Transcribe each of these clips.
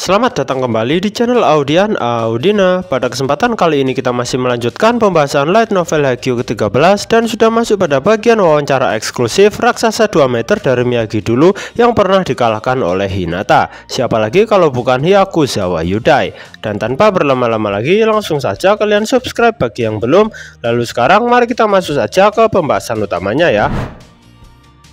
Selamat datang kembali di channel Audian Audina. Pada kesempatan kali ini kita masih melanjutkan pembahasan light novel Haikyuu ke-13 dan sudah masuk pada bagian wawancara eksklusif raksasa 2 meter dari Miyagi dulu yang pernah dikalahkan oleh Hinata. Siapa lagi kalau bukan Hyakuzawa Yudai. Dan tanpa berlama-lama lagi, langsung saja kalian subscribe bagi yang belum. Lalu sekarang mari kita masuk saja ke pembahasan utamanya ya.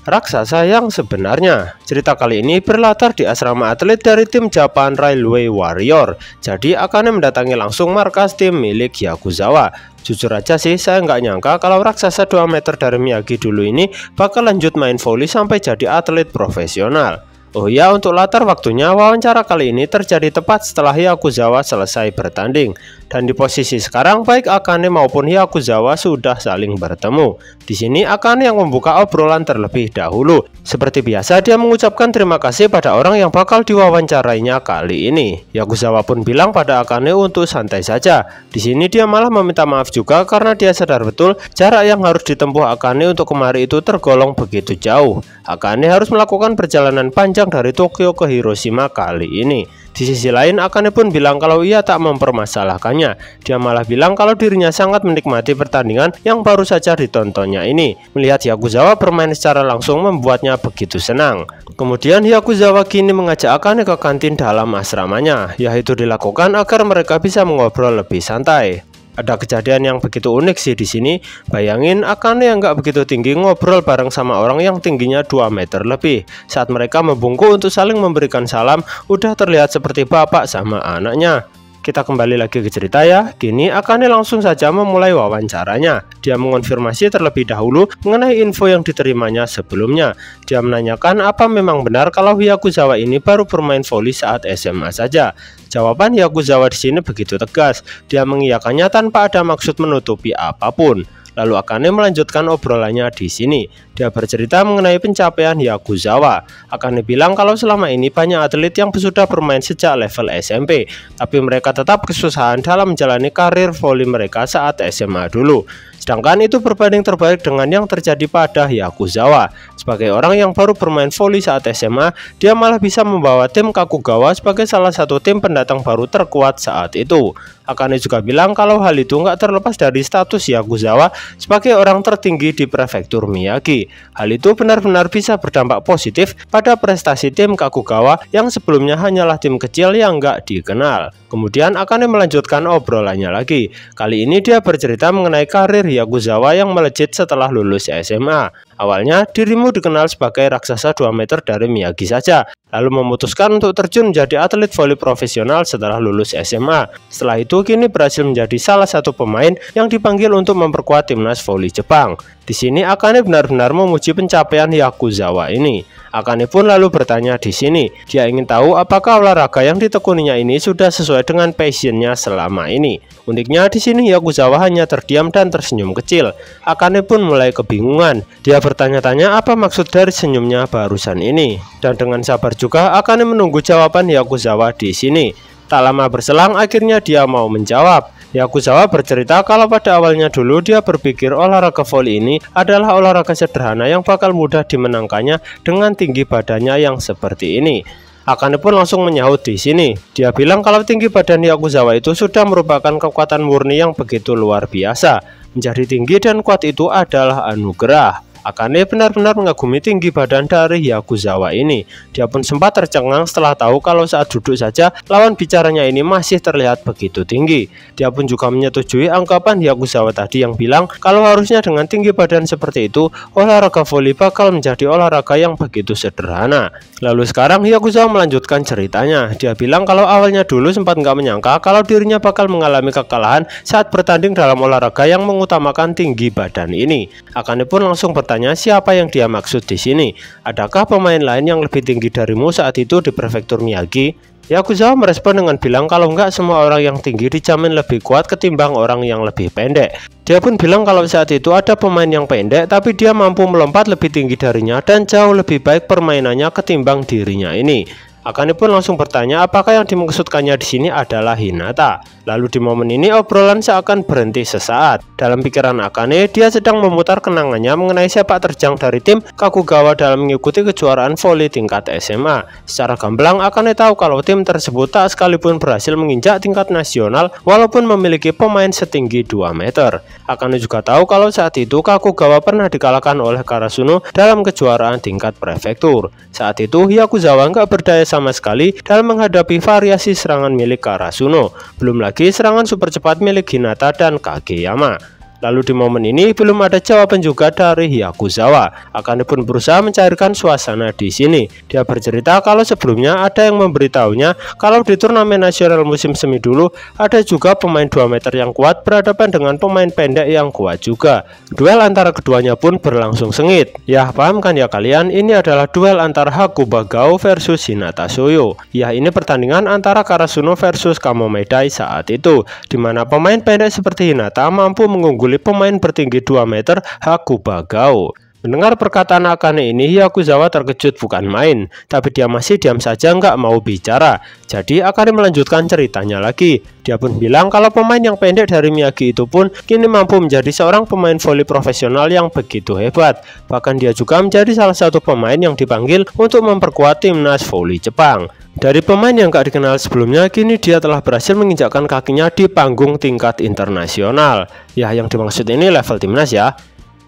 Raksasa yang sebenarnya. Cerita kali ini berlatar di asrama atlet dari tim Japan Railway Warrior. Jadi Akane mendatangi langsung markas tim milik Hyakuzawa. Jujur aja sih, saya nggak nyangka kalau raksasa 2 meter dari Miyagi dulu ini bakal lanjut main volley sampai jadi atlet profesional. Oh ya, untuk latar waktunya, wawancara kali ini terjadi tepat setelah Hyakuzawa selesai bertanding. Dan di posisi sekarang, baik Akane maupun Hyakuzawa sudah saling bertemu. Di sini Akane yang membuka obrolan terlebih dahulu. Seperti biasa, dia mengucapkan terima kasih pada orang yang bakal diwawancarainya kali ini. Hyakuzawa pun bilang pada Akane untuk santai saja. Di sini dia malah meminta maaf juga karena dia sadar betul jarak yang harus ditempuh Akane untuk kemari itu tergolong begitu jauh. Akane harus melakukan perjalanan panjang dari Tokyo ke Hiroshima kali ini. Di sisi lain, Akane pun bilang kalau ia tak mempermasalahkannya. Dia malah bilang kalau dirinya sangat menikmati pertandingan yang baru saja ditontonnya ini. Melihat Hyakuzawa bermain secara langsung membuatnya begitu senang. Kemudian Hyakuzawa kini mengajak Akane ke kantin dalam asramanya, yaitu dilakukan agar mereka bisa mengobrol lebih santai. Ada kejadian yang begitu unik sih di sini. Bayangin Akane yang nggak begitu tinggi ngobrol bareng sama orang yang tingginya 2 meter lebih. Saat mereka membungkuk untuk saling memberikan salam, udah terlihat seperti bapak sama anaknya. Kita kembali lagi ke cerita ya. Kini Akane langsung saja memulai wawancaranya. Dia mengonfirmasi terlebih dahulu mengenai info yang diterimanya sebelumnya. Dia menanyakan apa memang benar kalau Hyakuzawa ini baru bermain volley saat SMA saja. Jawaban Hyakuzawa di sini begitu tegas. Dia mengiyakannya tanpa ada maksud menutupi apapun. Lalu Akane melanjutkan obrolannya di sini. Dia bercerita mengenai pencapaian Hyakuzawa. Akane bilang kalau selama ini banyak atlet yang sudah bermain sejak level SMP, tapi mereka tetap kesusahan dalam menjalani karir voli mereka saat SMA dulu. Sedangkan itu berbanding terbalik dengan yang terjadi pada Hyakuzawa. Sebagai orang yang baru bermain voli saat SMA, dia malah bisa membawa tim Kakugawa sebagai salah satu tim pendatang baru terkuat saat itu. Akane juga bilang kalau hal itu nggak terlepas dari status Hyakuzawa sebagai orang tertinggi di prefektur Miyagi. Hal itu benar-benar bisa berdampak positif pada prestasi tim Kakugawa yang sebelumnya hanyalah tim kecil yang nggak dikenal. Kemudian Akane melanjutkan obrolannya lagi. Kali ini dia bercerita mengenai karir Hyakuzawa yang melejit setelah lulus SMA. Awalnya dirimu dikenal sebagai raksasa 2 meter dari Miyagi saja, lalu memutuskan untuk terjun menjadi atlet voli profesional setelah lulus SMA. Setelah itu kini berhasil menjadi salah satu pemain yang dipanggil untuk memperkuat timnas voli Jepang. Di sini Akane benar-benar memuji pencapaian Hyakuzawa ini. Akane pun lalu bertanya di sini. Dia ingin tahu apakah olahraga yang ditekuninya ini sudah sesuai dengan passionnya selama ini. Uniknya di sini Hyakuzawa hanya terdiam dan tersenyum kecil. Akane pun mulai kebingungan. Dia bertanya-tanya apa maksud dari senyumnya barusan ini. Dan dengan sabar juga Akane menunggu jawaban Hyakuzawa di sini. Tak lama berselang akhirnya dia mau menjawab. Hyakuzawa bercerita kalau pada awalnya dulu dia berpikir olahraga voli ini adalah olahraga sederhana yang bakal mudah dimenangkannya dengan tinggi badannya yang seperti ini. Akane pun langsung menyahut di sini. Dia bilang kalau tinggi badan Hyakuzawa itu sudah merupakan kekuatan murni yang begitu luar biasa. Menjadi tinggi dan kuat itu adalah anugerah. Akane benar-benar mengagumi tinggi badan dari Hyakuzawa ini. Dia pun sempat tercengang setelah tahu kalau saat duduk saja lawan bicaranya ini masih terlihat begitu tinggi. Dia pun juga menyetujui anggapan Hyakuzawa tadi yang bilang kalau harusnya dengan tinggi badan seperti itu olahraga voli bakal menjadi olahraga yang begitu sederhana. Lalu sekarang Hyakuzawa melanjutkan ceritanya. Dia bilang kalau awalnya dulu sempat nggak menyangka kalau dirinya bakal mengalami kekalahan saat bertanding dalam olahraga yang mengutamakan tinggi badan ini. Akane pun langsung bertanya siapa yang dia maksud di sini. Adakah pemain lain yang lebih tinggi darimu saat itu di prefektur Miyagi? Hyakuzawa merespon dengan bilang kalau enggak semua orang yang tinggi dijamin lebih kuat ketimbang orang yang lebih pendek. Dia pun bilang kalau saat itu ada pemain yang pendek tapi dia mampu melompat lebih tinggi darinya dan jauh lebih baik permainannya ketimbang dirinya ini. Akane pun langsung bertanya apakah yang dimaksudkannya di sini adalah Hinata. Lalu di momen ini obrolan seakan berhenti sesaat. Dalam pikiran Akane, dia sedang memutar kenangannya mengenai sepak terjang dari tim Kakugawa dalam mengikuti kejuaraan voli tingkat SMA. Secara gamblang, Akane tahu kalau tim tersebut tak sekalipun berhasil menginjak tingkat nasional walaupun memiliki pemain setinggi 2 meter. Akane juga tahu kalau saat itu Kakugawa pernah dikalahkan oleh Karasuno dalam kejuaraan tingkat prefektur. Saat itu Hyakuzawa nggak berdaya sama sekali dalam menghadapi variasi serangan milik Karasuno. Belum lagi serangan super cepat milik Hinata dan Kageyama. Lalu di momen ini belum ada jawaban juga dari Hyakuzawa. Akane pun berusaha mencairkan suasana di sini. Dia bercerita kalau sebelumnya ada yang memberitahunya kalau di turnamen nasional musim semi dulu ada juga pemain 2 meter yang kuat berhadapan dengan pemain pendek yang kuat juga. Duel antara keduanya pun berlangsung sengit. Ya paham kan ya kalian, ini adalah duel antara Hakubagao versus Hinata Shoyo. Ya ini pertandingan antara Karasuno versus Kamomedai saat itu, dimana pemain pendek seperti Hinata mampu mengungguli pemain bertinggi 2 meter Hakubagao. Mendengar perkataan Akane ini, Hyakuzawa terkejut bukan main, tapi dia masih diam saja nggak mau bicara. Jadi Akane melanjutkan ceritanya lagi. Dia pun bilang kalau pemain yang pendek dari Miyagi itu pun kini mampu menjadi seorang pemain voli profesional yang begitu hebat. Bahkan dia juga menjadi salah satu pemain yang dipanggil untuk memperkuat timnas voli Jepang. Dari pemain yang gak dikenal sebelumnya, kini dia telah berhasil menginjakkan kakinya di panggung tingkat internasional. Ya, yang dimaksud ini level timnas ya.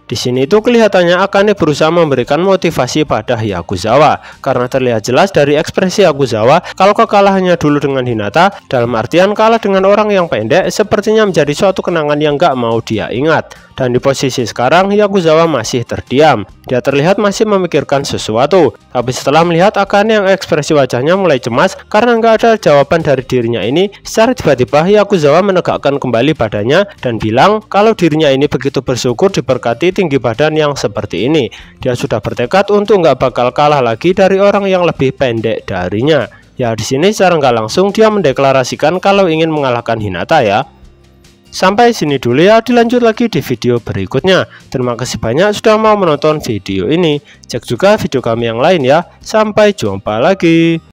Di sini itu kelihatannya Akane berusaha memberikan motivasi pada Hyakuzawa, karena terlihat jelas dari ekspresi Hyakuzawa kalau kekalahannya dulu dengan Hinata, dalam artian kalah dengan orang yang pendek, sepertinya menjadi suatu kenangan yang gak mau dia ingat. Dan di posisi sekarang Hyakuzawa masih terdiam. Dia terlihat masih memikirkan sesuatu. Tapi setelah melihat Akane yang ekspresi wajahnya mulai cemas karena nggak ada jawaban dari dirinya ini, secara tiba-tiba Hyakuzawa menegakkan kembali badannya dan bilang kalau dirinya ini begitu bersyukur diberkati tinggi badan yang seperti ini. Dia sudah bertekad untuk nggak bakal kalah lagi dari orang yang lebih pendek darinya. Ya di sini secara nggak langsung dia mendeklarasikan kalau ingin mengalahkan Hinata ya. Sampai sini dulu ya, dilanjut lagi di video berikutnya. Terima kasih banyak sudah mau menonton video ini. Cek juga video kami yang lain ya. Sampai jumpa lagi.